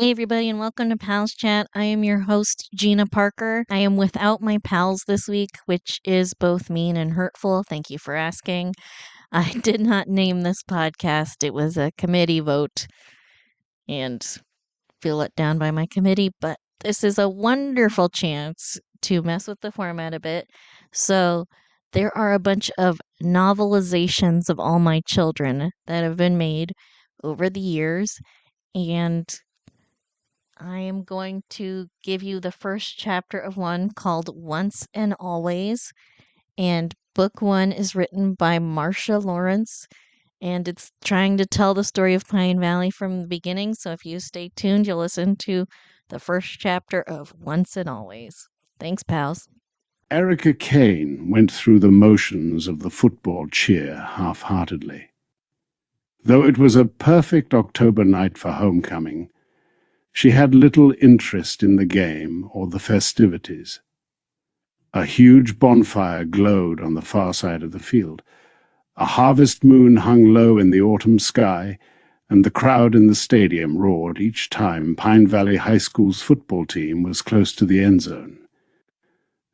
Hey, everybody, and welcome to Pals Chat. I am your host, Gina Parker. I am without my pals this week, which is both mean and hurtful. Thank you for asking. I did not name this podcast, it was a committee vote, and feel let down by my committee, but this is a wonderful chance to mess with the format a bit. So, there are a bunch of novelizations of All My Children that have been made over the years, and I am going to give you the first chapter of one called Once and Always. And book one is written by Marcia Lawrence, and it's trying to tell the story of Pine Valley from the beginning. So if you stay tuned, you'll listen to the first chapter of Once and Always. Thanks, pals. Erica Kane went through the motions of the football cheer half-heartedly. Though it was a perfect October night for homecoming, she had little interest in the game or the festivities. A huge bonfire glowed on the far side of the field. A harvest moon hung low in the autumn sky, and the crowd in the stadium roared each time Pine Valley High School's football team was close to the end zone.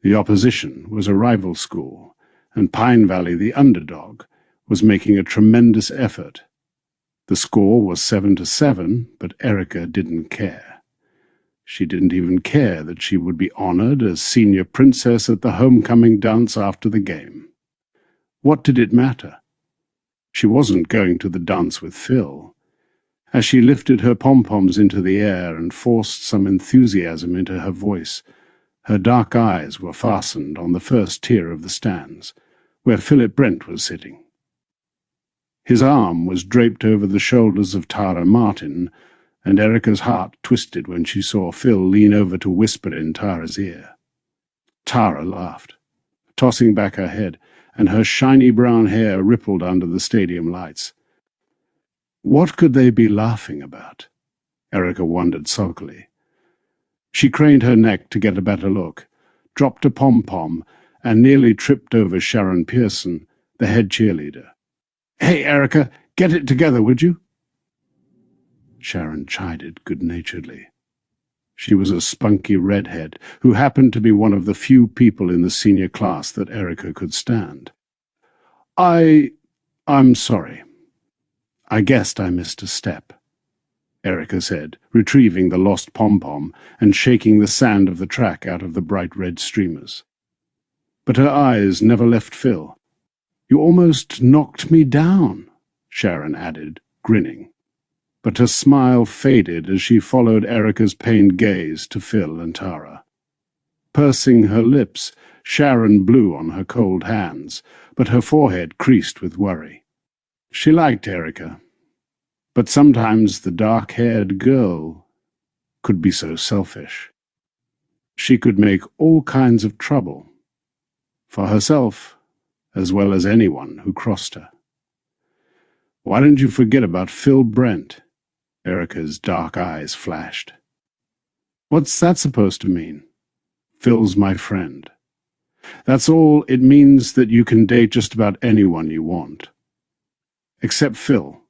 The opposition was a rival school, and Pine Valley, the underdog, was making a tremendous effort. The score was 7-7, but Erica didn't care. She didn't even care that she would be honored as senior princess at the homecoming dance after the game. What did it matter? She wasn't going to the dance with Phil. As she lifted her pom-poms into the air and forced some enthusiasm into her voice, her dark eyes were fastened on the first tier of the stands, where Philip Brent was sitting. His arm was draped over the shoulders of Tara Martin, and Erica's heart twisted when she saw Phil lean over to whisper in Tara's ear. Tara laughed, tossing back her head, and her shiny brown hair rippled under the stadium lights. What could they be laughing about? Erica wondered sulkily. She craned her neck to get a better look, dropped a pom-pom, and nearly tripped over Sharon Pearson, the head cheerleader. "Hey, Erica, get it together, would you?" Sharon chided good-naturedly. She was a spunky redhead who happened to be one of the few people in the senior class that Erica could stand. I'm sorry. I guessed I missed a step," Erica said, retrieving the lost pom-pom and shaking the sand of the track out of the bright red streamers. But her eyes never left Phil. "You almost knocked me down," Sharon added, grinning. But her smile faded as she followed Erica's pained gaze to Phil and Tara. Pursing her lips, Sharon blew on her cold hands, but her forehead creased with worry. She liked Erica, but sometimes the dark-haired girl could be so selfish. She could make all kinds of trouble, for herself as well as anyone who crossed her. "Why don't you forget about Phil Brent?" Erica's dark eyes flashed. "What's that supposed to mean?" "Phil's my friend. That's all. It means that you can date just about anyone you want. Except Phil.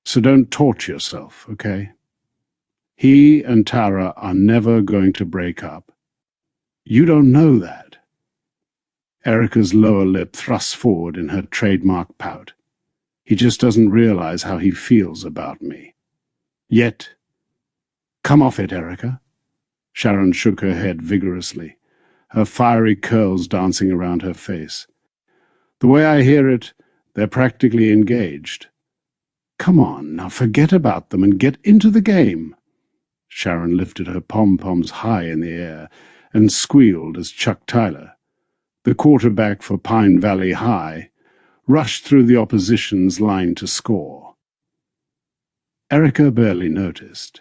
So don't torture yourself, okay? He and Tara are never going to break up. You don't know that." Erica's lower lip thrust forward in her trademark pout. "He just doesn't realize how he feels about me. Yet." "Come off it, Erica." Sharon shook her head vigorously, her fiery curls dancing around her face. "The way I hear it, they're practically engaged. Come on, now forget about them and get into the game." Sharon lifted her pom-poms high in the air and squealed as Chuck Tyler, the quarterback for Pine Valley High, rushed through the opposition's line to score. Erica barely noticed.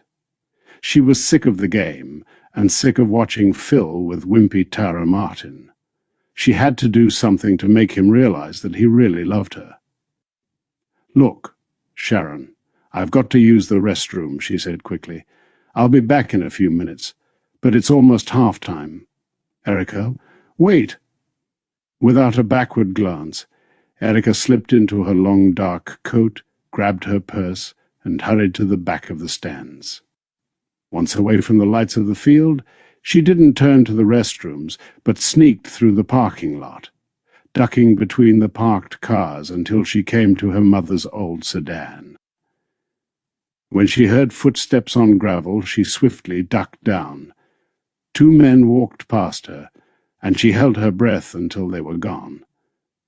She was sick of the game and sick of watching Phil with wimpy Tara Martin. She had to do something to make him realize that he really loved her. "Look, Sharon, I've got to use the restroom," she said quickly. "I'll be back in a few minutes, but it's almost half-time." "Erica, wait!" Without a backward glance, Erica slipped into her long dark coat, grabbed her purse, and hurried to the back of the stands. Once away from the lights of the field, she didn't turn to the restrooms, but sneaked through the parking lot, ducking between the parked cars until she came to her mother's old sedan. When she heard footsteps on gravel, she swiftly ducked down. 2 men walked past her, and she held her breath until they were gone.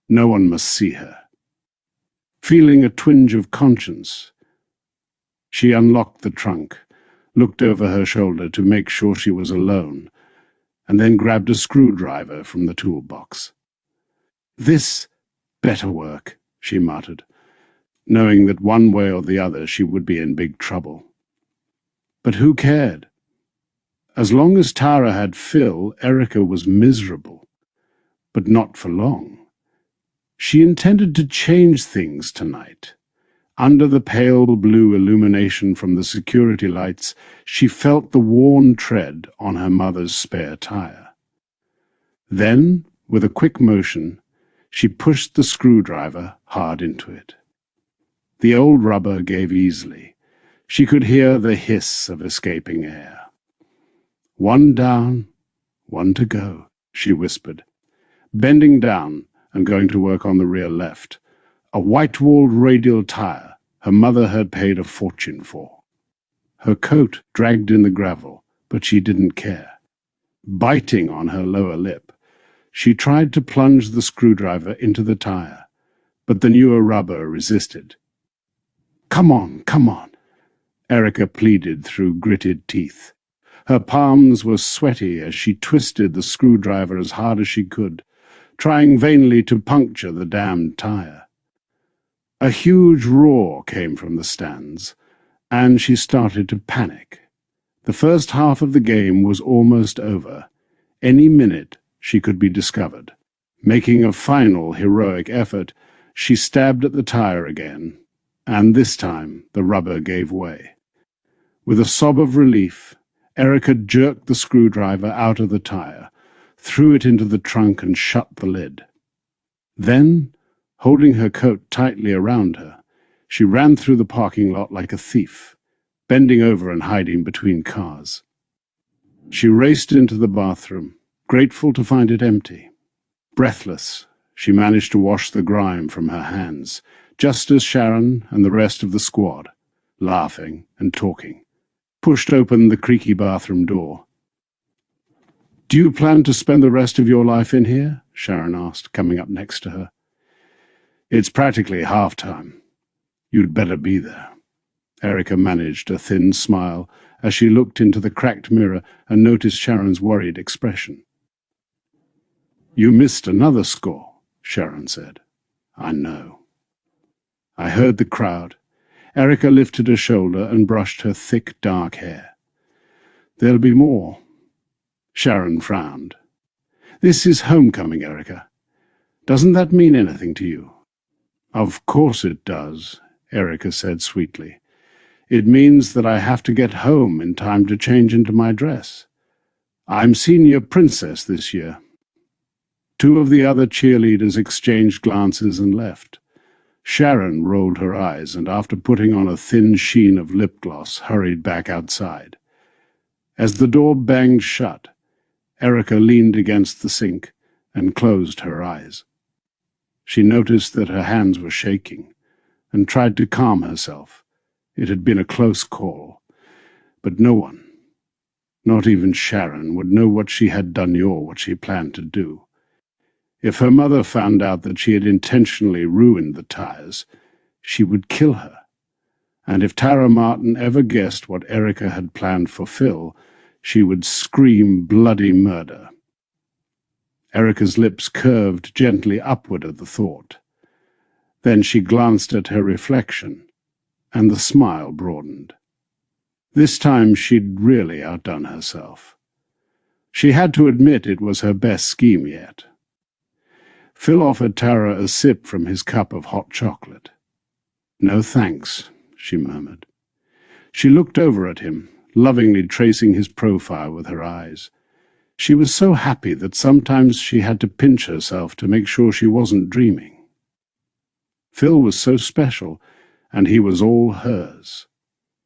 No one must see her. Feeling a twinge of conscience, she unlocked the trunk, looked over her shoulder to make sure she was alone, and then grabbed a screwdriver from the toolbox. "This better work," she muttered, knowing that one way or the other she would be in big trouble. But who cared? As long as Tara had Phil, Erica was miserable. But not for long. She intended to change things tonight. Under the pale blue illumination from the security lights, she felt the worn tread on her mother's spare tire. Then, with a quick motion, she pushed the screwdriver hard into it. The old rubber gave easily. She could hear the hiss of escaping air. "One down, one to go," she whispered, bending down and going to work on the rear left, a white-walled radial tire her mother had paid a fortune for. Her coat dragged in the gravel, but she didn't care. Biting on her lower lip, she tried to plunge the screwdriver into the tire, but the newer rubber resisted. Come on," Erica pleaded through gritted teeth. Her palms were sweaty as she twisted the screwdriver as hard as she could, trying vainly to puncture the damned tire. A huge roar came from the stands, and she started to panic. The first half of the game was almost over. Any minute she could be discovered. Making a final heroic effort, she stabbed at the tire again, and this time the rubber gave way. With a sob of relief, Erica jerked the screwdriver out of the tire, threw it into the trunk and shut the lid. Then, holding her coat tightly around her, she ran through the parking lot like a thief, bending over and hiding between cars. She raced into the bathroom, grateful to find it empty. Breathless, she managed to wash the grime from her hands, just as Sharon and the rest of the squad, laughing and talking, pushed open the creaky bathroom door. "Do you plan to spend the rest of your life in here?" Sharon asked, coming up next to her. "It's practically half-time. You'd better be there." Erica managed a thin smile as she looked into the cracked mirror and noticed Sharon's worried expression. "You missed another score," Sharon said. "I know." I heard the crowd. Erica lifted her shoulder and brushed her thick, dark hair. "There'll be more." Sharon frowned. "This is homecoming, Erica. Doesn't that mean anything to you?" "Of course it does," Erica said sweetly. "It means that I have to get home in time to change into my dress. I'm senior princess this year." 2 of the other cheerleaders exchanged glances and left. Sharon rolled her eyes and, after putting on a thin sheen of lip gloss, hurried back outside. As the door banged shut, Erica leaned against the sink and closed her eyes. She noticed that her hands were shaking and tried to calm herself. It had been a close call, but no one, not even Sharon, would know what she had done or what she planned to do. If her mother found out that she had intentionally ruined the tires, she would kill her. And if Tara Martin ever guessed what Erica had planned for Phil, she would scream bloody murder. Erica's lips curved gently upward at the thought. Then she glanced at her reflection, and the smile broadened. This time she'd really outdone herself. She had to admit it was her best scheme yet. Phil offered Tara a sip from his cup of hot chocolate. "No thanks," she murmured. She looked over at him, lovingly tracing his profile with her eyes. She was so happy that sometimes she had to pinch herself to make sure she wasn't dreaming. Phil was so special, and he was all hers.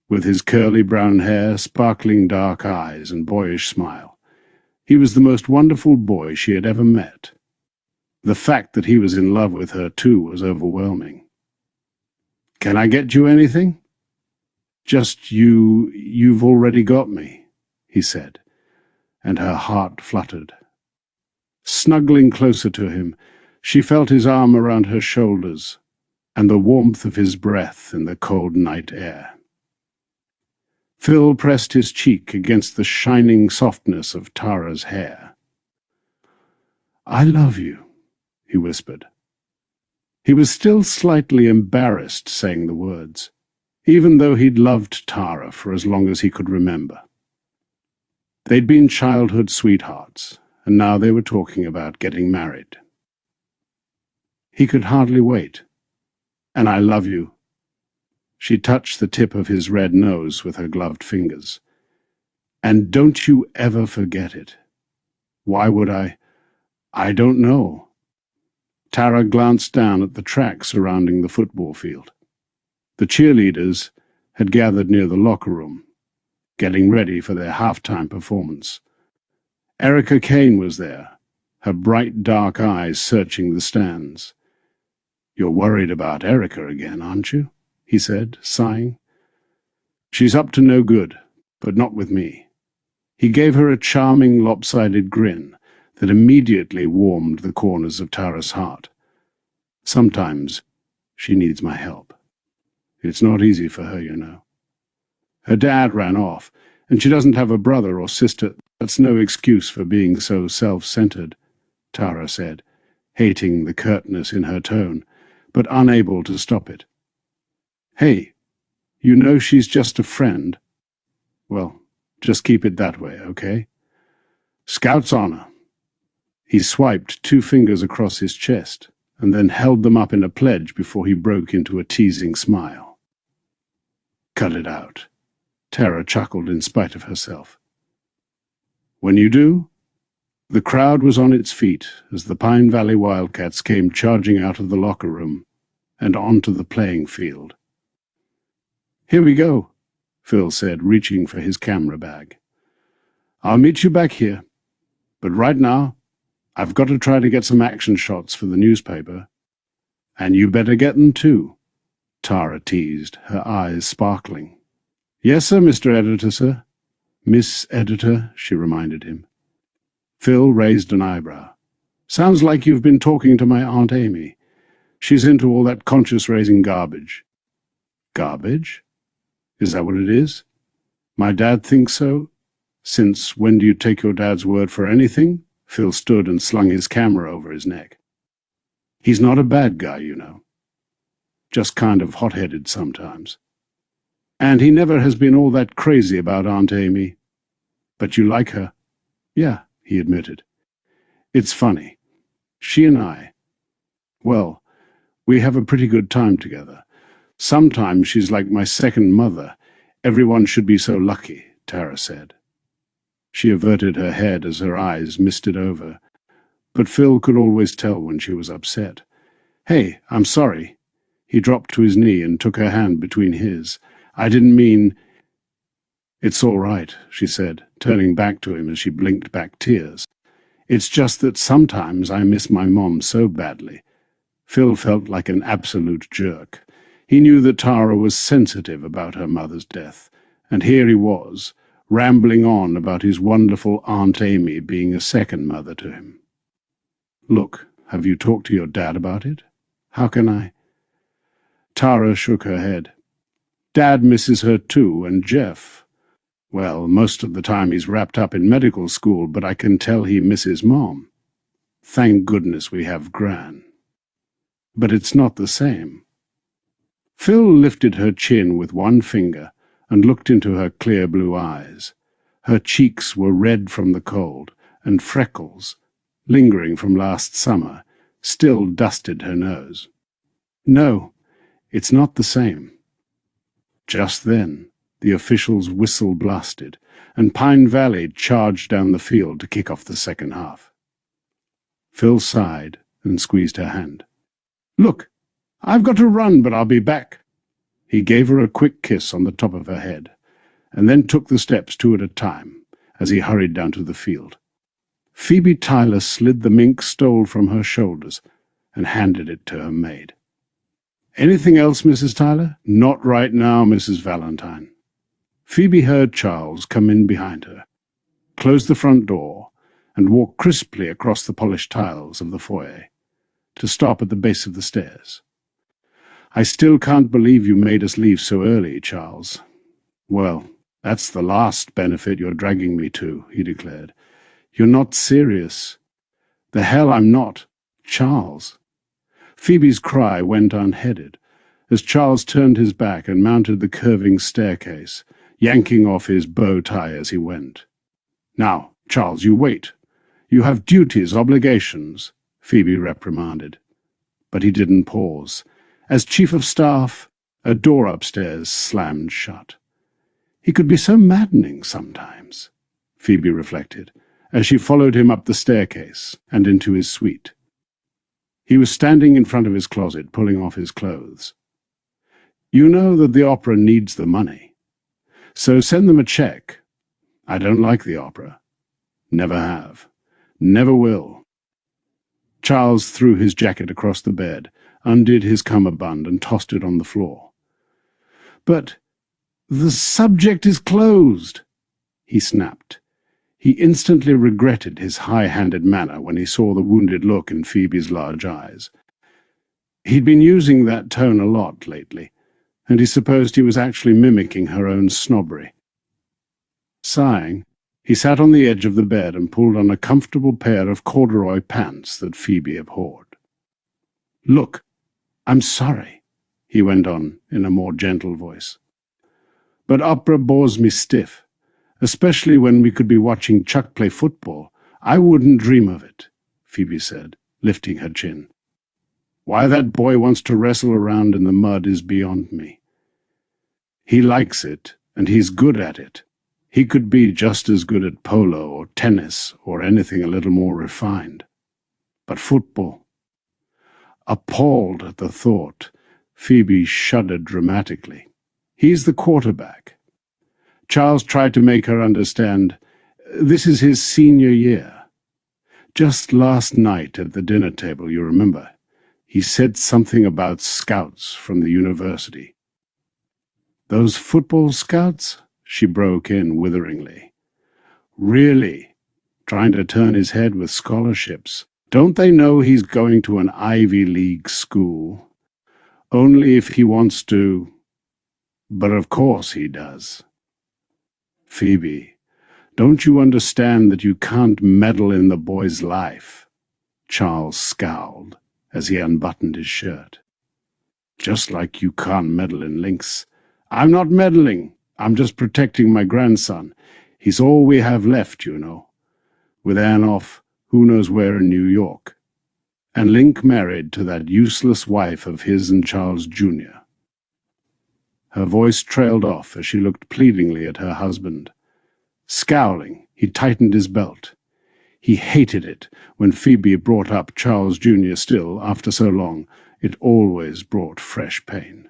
with his curly brown hair, sparkling dark eyes, and boyish smile. He was the most wonderful boy she had ever met. The fact that he was in love with her, too, was overwhelming. "Can I get you anything?" "Just you've already got me," he said, and her heart fluttered. Snuggling closer to him, she felt his arm around her shoulders and the warmth of his breath in the cold night air. Phil pressed his cheek against the shining softness of Tara's hair. "I love you," he whispered. He was still slightly embarrassed saying the words, even though he'd loved Tara for as long as he could remember. They'd been childhood sweethearts, and now they were talking about getting married. He could hardly wait. "And I love you." She touched the tip of his red nose with her gloved fingers. "And don't you ever forget it." "Why would I?" "I don't know." Tara glanced down at the track surrounding the football field. The cheerleaders had gathered near the locker room, getting ready for their halftime performance. Erica Kane was there, her bright dark eyes searching the stands. "You're worried about Erica again, aren't you?" he said, sighing. "She's up to no good, but not with me." He gave her a charming, lopsided grin that immediately warmed the corners of Tara's heart. "Sometimes she needs my help. It's not easy for her, you know. Her dad ran off, and she doesn't have a brother or sister. That's no excuse for being so self-centered," Tara said, hating the curtness in her tone, but unable to stop it. "Hey, you know she's just a friend. Well, just keep it that way, okay? Scout's honor." He swiped 2 fingers across his chest and then held them up in a pledge before he broke into a teasing smile. "Cut it out." Tara chuckled in spite of herself. "When you do?" The crowd was on its feet as the Pine Valley Wildcats came charging out of the locker room and onto the playing field. "Here we go," Phil said, reaching for his camera bag. "I'll meet you back here, but right now I've got to try to get some action shots for the newspaper. And you better get them too," Tara teased, her eyes sparkling. "Yes, sir, Mr. Editor, sir." "Miss Editor," she reminded him. Phil raised an eyebrow. "Sounds like you've been talking to my Aunt Amy. She's into all that conscience-raising garbage." "Garbage? Is that what it is?" "My dad thinks so." "Since when do you take your dad's word for anything?" Phil stood and slung his camera over his neck. "He's not a bad guy, you know. Just kind of hot-headed sometimes. And he never has been all that crazy about Aunt Amy. But you like her?" "Yeah," he admitted. "It's funny. She and I, well, we have a pretty good time together. Sometimes she's like my second mother. Everyone should be so lucky," Tara said. She averted her head as her eyes misted over, but Phil could always tell when she was upset. "Hey, I'm sorry." He dropped to his knee and took her hand between his. "I didn't mean—" "It's all right," she said, turning back to him as she blinked back tears. "It's just that sometimes I miss my mom so badly." Phil felt like an absolute jerk. He knew that Tara was sensitive about her mother's death, and here he was, rambling on about his wonderful Aunt Amy being a second mother to him. "Look, have you talked to your dad about it? How can I—" Tara shook her head. "Dad misses her too, and Jeff. Well, most of the time he's wrapped up in medical school, but I can tell he misses Mom. Thank goodness we have Gran. But it's not the same." Phil lifted her chin with one finger and looked into her clear blue eyes. Her cheeks were red from the cold, and freckles, lingering from last summer, still dusted her nose. "No, it's not the same." Just then, the official's whistle blasted, and Pine Valley charged down the field to kick off the second half. Phil sighed and squeezed her hand. "Look, I've got to run, but I'll be back." He gave her a quick kiss on the top of her head, and then took the steps 2 at a time as he hurried down to the field. Phoebe Tyler slid the mink stole from her shoulders and handed it to her maid. "Anything else, Mrs. Tyler?" "Not right now, Mrs. Valentine." Phoebe heard Charles come in behind her, close the front door, and walk crisply across the polished tiles of the foyer to stop at the base of the stairs. "I still can't believe you made us leave so early, Charles." "Well, that's the last benefit you're dragging me to," he declared. "You're not serious." "The hell I'm not, Charles." Phoebe's cry went unheeded as Charles turned his back and mounted the curving staircase, yanking off his bow tie as he went. "Now, Charles, you wait. You have duties, obligations," Phoebe reprimanded. But he didn't pause. As chief of staff, a door upstairs slammed shut. He could be so maddening sometimes, Phoebe reflected, as she followed him up the staircase and into his suite. He was standing in front of his closet, pulling off his clothes. "You know that the opera needs the money, so send them a check. I don't like the opera. Never have. Never will." Charles threw his jacket across the bed, undid his cummerbund, and tossed it on the floor. "But the subject is closed," he snapped. He instantly regretted his high-handed manner when he saw the wounded look in Phoebe's large eyes. He'd been using that tone a lot lately, and he supposed he was actually mimicking her own snobbery. Sighing, he sat on the edge of the bed and pulled on a comfortable pair of corduroy pants that Phoebe abhorred. "Look, I'm sorry," he went on in a more gentle voice. "But opera bores me stiff, especially when we could be watching Chuck play football. I wouldn't dream of it," Phoebe said, lifting her chin. "Why that boy wants to wrestle around in the mud is beyond me. He likes it, and he's good at it. He could be just as good at polo or tennis or anything a little more refined. But football—" Appalled at the thought, Phoebe shuddered dramatically. "He's the quarterback." Charles tried to make her understand. "This is his senior year. Just last night at the dinner table, you remember, he said something about scouts from the university." "Those football scouts?" she broke in witheringly. "Really? Trying to turn his head with scholarships. Don't they know he's going to an Ivy League school? Only if he wants to. But of course he does." "Phoebe, don't you understand that you can't meddle in the boy's life?" Charles scowled as he unbuttoned his shirt. "Just like you can't meddle in Link's." "I'm not meddling. I'm just protecting my grandson. He's all we have left, you know. With Anne off, who knows where in New York. And Link married to that useless wife of his and Charles Jr." Her voice trailed off as she looked pleadingly at her husband. Scowling, he tightened his belt. He hated it when Phoebe brought up Charles Jr. Still, after so long, it always brought fresh pain.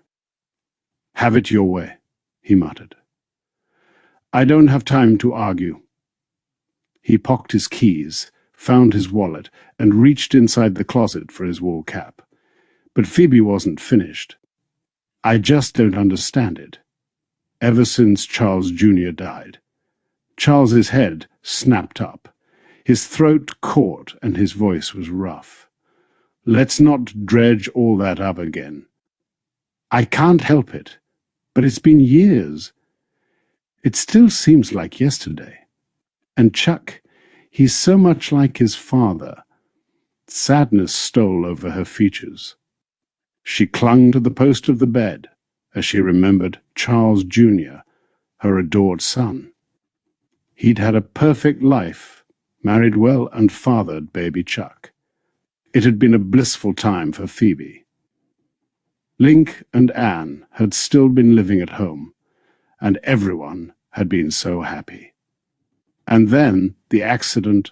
"Have it your way," he muttered. "I don't have time to argue." He pocked his keys, found his wallet, and reached inside the closet for his wool cap. But Phoebe wasn't finished. "I just don't understand it. Ever since Charles Jr. died." Charles's head snapped up. His throat caught and his voice was rough. "Let's not dredge all that up again. I can't help it, but it's been years. It still seems like yesterday. And Chuck, he's so much like his father." Sadness stole over her features. She clung to the post of the bed as she remembered Charles Jr., her adored son. He'd had a perfect life, married well and fathered baby Chuck. It had been a blissful time for Phoebe. Link and Anne had still been living at home, and everyone had been so happy. And then the accident,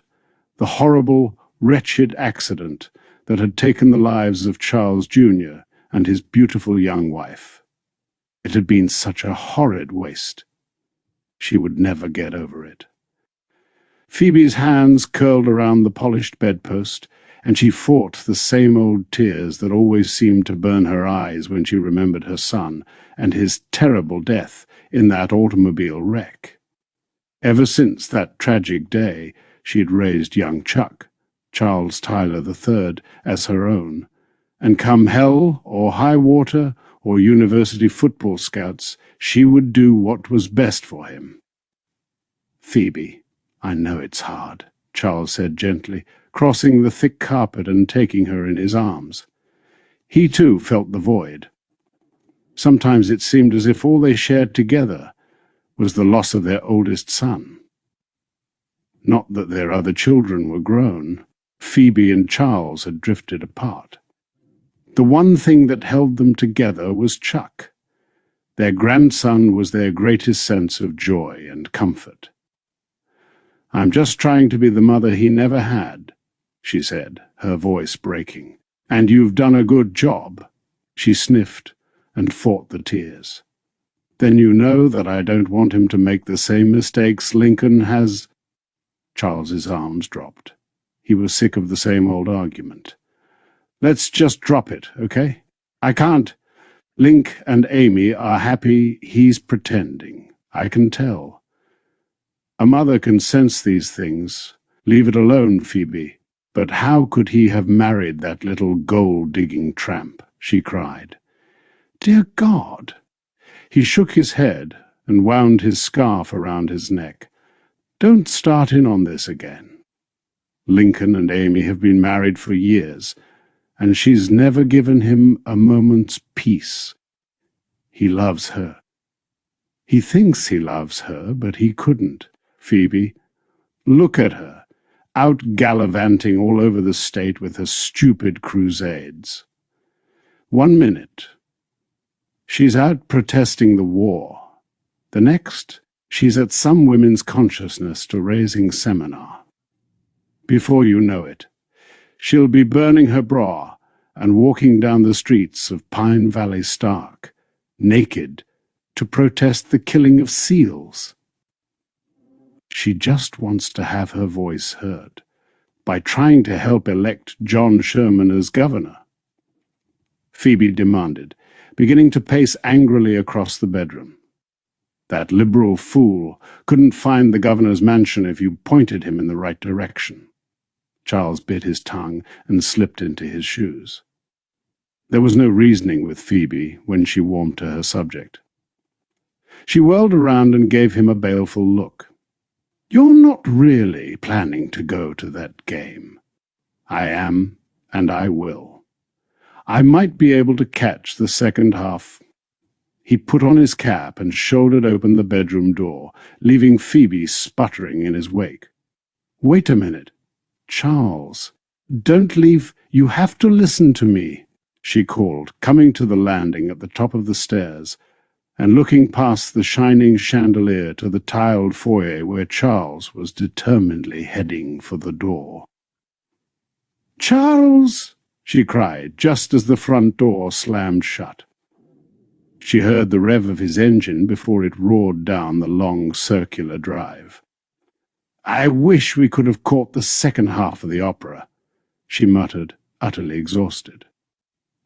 the horrible, wretched accident that had taken the lives of Charles Jr. and his beautiful young wife. It had been such a horrid waste. She would never get over it. Phoebe's hands curled around the polished bedpost, and she fought the same old tears that always seemed to burn her eyes when she remembered her son and his terrible death in that automobile wreck. Ever since that tragic day, she had raised young Chuck, Charles Tyler III, as her own, and come hell or high water or university football scouts, she would do what was best for him. "Phoebe, I know it's hard," Charles said gently, crossing the thick carpet and taking her in his arms. He too felt the void. Sometimes it seemed as if all they shared together was the loss of their oldest son. Not that their other children were grown. Phoebe and Charles had drifted apart. The one thing that held them together was Chuck. Their grandson was their greatest sense of joy and comfort. "I'm just trying to be the mother he never had," she said, her voice breaking. "And you've done a good job." She sniffed and fought the tears. "Then you know that I don't want him to make the same mistakes Lincoln has—" Charles's arms dropped. He was sick of the same old argument. "Let's just drop it, okay? I can't. Link and Amy are happy. He's pretending. I can tell. A mother can sense these things. Leave it alone, Phoebe. But how could he have married that little gold-digging tramp?" she cried. "Dear God!" He shook his head and wound his scarf around his neck. "Don't start in on this again. Lincoln and Amy have been married for years, and she's never given him a moment's peace. He loves her. He thinks he loves her, but he couldn't. Phoebe, look at her, out gallivanting all over the state with her stupid crusades. 1 minute, she's out protesting the war. The next, she's at some women's consciousness to raising seminar. Before you know it, she'll be burning her bra and walking down the streets of Pine Valley Stark, naked, to protest the killing of seals. She just wants to have her voice heard by trying to help elect John Sherman as governor." Phoebe demanded, beginning to pace angrily across the bedroom. "That liberal fool couldn't find the governor's mansion if you pointed him in the right direction." Charles bit his tongue and slipped into his shoes. There was no reasoning with Phoebe when she warmed to her subject. She whirled around and gave him a baleful look. "You're not really planning to go to that game." "I am, and I will. I might be able to catch the second half." He put on his cap and shouldered open the bedroom door, leaving Phoebe sputtering in his wake. "Wait a minute. Charles, don't leave. You have to listen to me," she called, coming to the landing at the top of the stairs and looking past the shining chandelier to the tiled foyer where Charles was determinedly heading for the door. "Charles!" she cried, just as the front door slammed shut. She heard the rev of his engine before it roared down the long circular drive. "I wish we could have caught the second half of the opera," she muttered, utterly exhausted.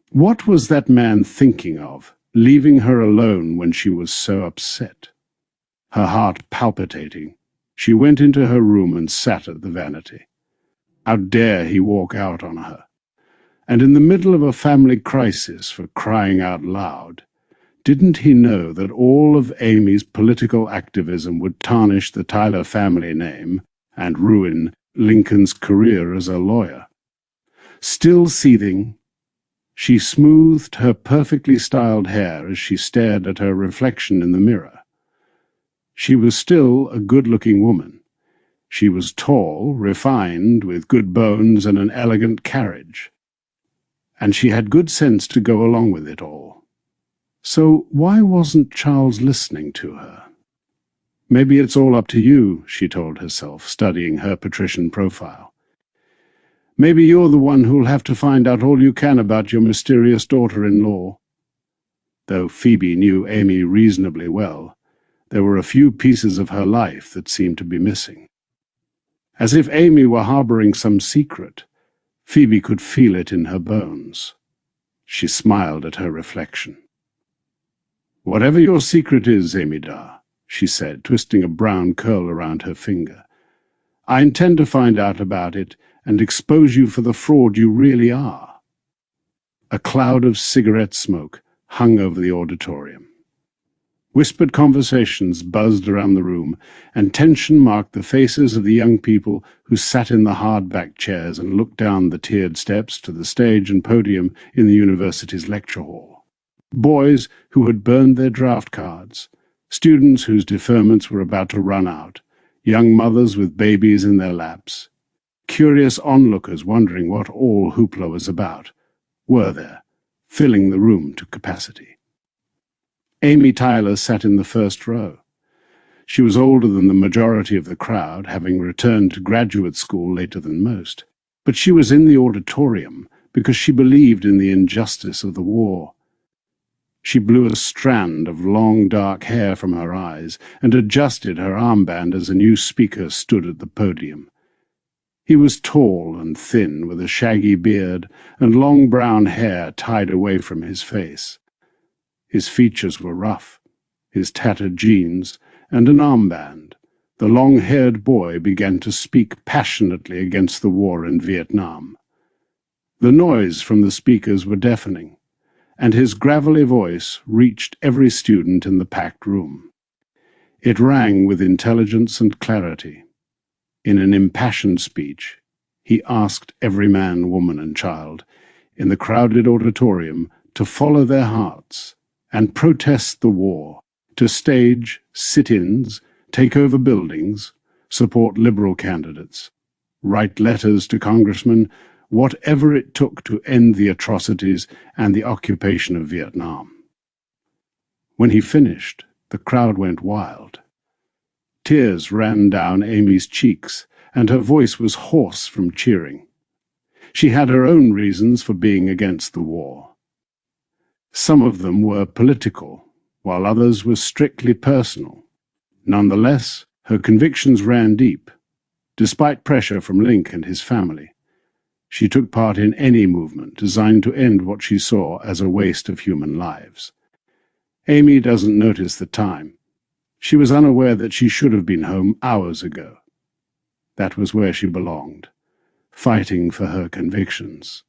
What was that man thinking of, leaving her alone when she was so upset? Her heart palpitating, she went into her room and sat at the vanity. How dare he walk out on her? And in the middle of a family crisis, for crying out loud. Didn't he know that all of Amy's political activism would tarnish the Tyler family name and ruin Lincoln's career as a lawyer? Still seething, she smoothed her perfectly styled hair as she stared at her reflection in the mirror. She was still a good-looking woman. She was tall, refined, with good bones and an elegant carriage. And she had good sense to go along with it all. So why wasn't Charles listening to her? "Maybe it's all up to you," she told herself, studying her patrician profile. "Maybe you're the one who'll have to find out all you can about your mysterious daughter-in-law." Though Phoebe knew Amy reasonably well, there were a few pieces of her life that seemed to be missing. As if Amy were harboring some secret, Phoebe could feel it in her bones. She smiled at her reflection. "Whatever your secret is, Amida," she said, twisting a brown curl around her finger, "I intend to find out about it and expose you for the fraud you really are." A cloud of cigarette smoke hung over the auditorium. Whispered conversations buzzed around the room, and tension marked the faces of the young people who sat in the hard-backed chairs and looked down the tiered steps to the stage and podium in the university's lecture hall. Boys who had burned their draft cards, students whose deferments were about to run out, young mothers with babies in their laps. Curious onlookers wondering what all hoopla was about were there, filling the room to capacity. Amy Tyler sat in the first row. She was older than the majority of the crowd, having returned to graduate school later than most. But she was in the auditorium because she believed in the injustice of the war. She blew a strand of long dark hair from her eyes and adjusted her armband as a new speaker stood at the podium. He was tall and thin, with a shaggy beard and long brown hair tied away from his face. His features were rough, his tattered jeans, and an armband. The long-haired boy began to speak passionately against the war in Vietnam. The noise from the speakers were deafening, and his gravelly voice reached every student in the packed room. It rang with intelligence and clarity. In an impassioned speech, he asked every man, woman, and child in the crowded auditorium to follow their hearts and protest the war, to stage sit-ins, take over buildings, support liberal candidates, write letters to congressmen, whatever it took to end the atrocities and the occupation of Vietnam. When he finished, the crowd went wild. Tears ran down Amy's cheeks, and her voice was hoarse from cheering. She had her own reasons for being against the war. Some of them were political, while others were strictly personal. Nonetheless, her convictions ran deep. Despite pressure from Link and his family, she took part in any movement designed to end what she saw as a waste of human lives. Amy doesn't notice the time. She was unaware that she should have been home hours ago. That was where she belonged, fighting for her convictions.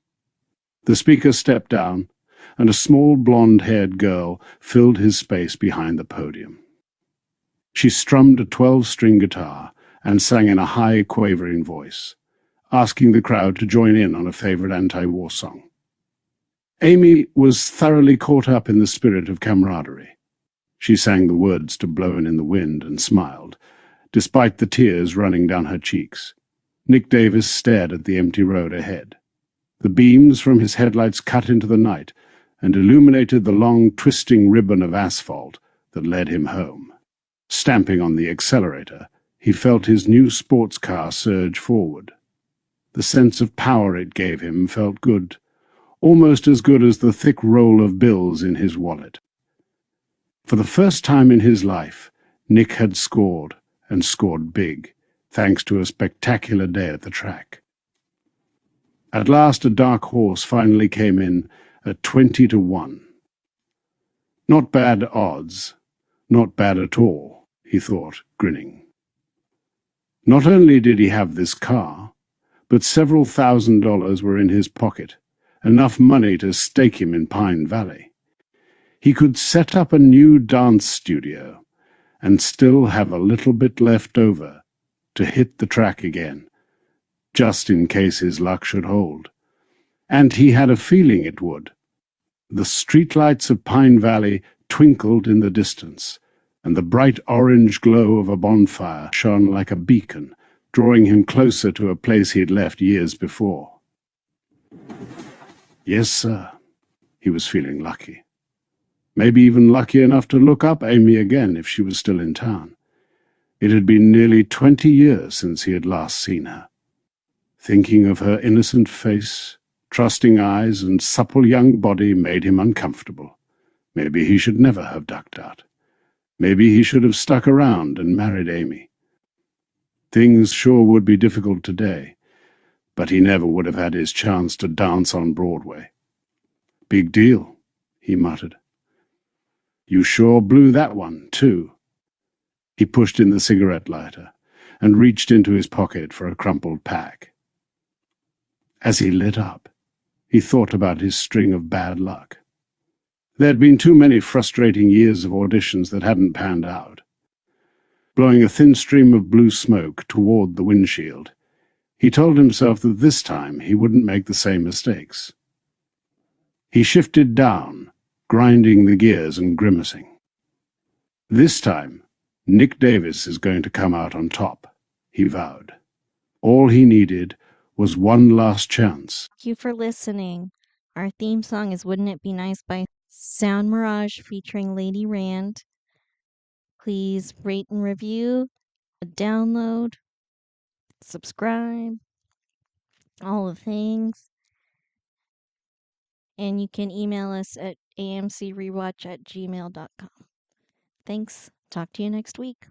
The speaker stepped down, and a small blonde-haired girl filled his space behind the podium. She strummed a 12-string guitar and sang in a high, quavering voice, asking the crowd to join in on a favorite anti-war song. Amy was thoroughly caught up in the spirit of camaraderie. She sang the words to Blowin' in the Wind and smiled, despite the tears running down her cheeks. Nick Davis stared at the empty road ahead. The beams from his headlights cut into the night and illuminated the long, twisting ribbon of asphalt that led him home. Stamping on the accelerator, he felt his new sports car surge forward. The sense of power it gave him felt good, almost as good as the thick roll of bills in his wallet. For the first time in his life, Nick had scored, and scored big, thanks to a spectacular day at the track. At last a dark horse finally came in at 20-1. Not bad odds, not bad at all, he thought, grinning. Not only did he have this car, but several $1,000s were in his pocket, enough money to stake him in Pine Valley. He could set up a new dance studio and still have a little bit left over to hit the track again, just in case his luck should hold. And he had a feeling it would. The streetlights of Pine Valley twinkled in the distance, and the bright orange glow of a bonfire shone like a beacon, drawing him closer to a place he had left years before. Yes, sir. He was feeling lucky. Maybe even lucky enough to look up Amy again if she was still in town. It had been nearly 20 years since he had last seen her. Thinking of her innocent face, trusting eyes, and supple young body made him uncomfortable. Maybe he should never have ducked out. Maybe he should have stuck around and married Amy. Things sure would be difficult today, but he never would have had his chance to dance on Broadway. Big deal, he muttered. You sure blew that one, too. He pushed in the cigarette lighter and reached into his pocket for a crumpled pack. As he lit up, he thought about his string of bad luck. There had been too many frustrating years of auditions that hadn't panned out. Blowing a thin stream of blue smoke toward the windshield, he told himself that this time he wouldn't make the same mistakes. He shifted down, grinding the gears and grimacing. This time, Nick Davis is going to come out on top, he vowed. All he needed was one last chance. Thank you for listening. Our theme song is Wouldn't It Be Nice by Sound Mirage featuring Lady Rand. Please rate and review, download, subscribe, all the things. And you can email us at amcrewatch@gmail.com. Thanks. Talk to you next week.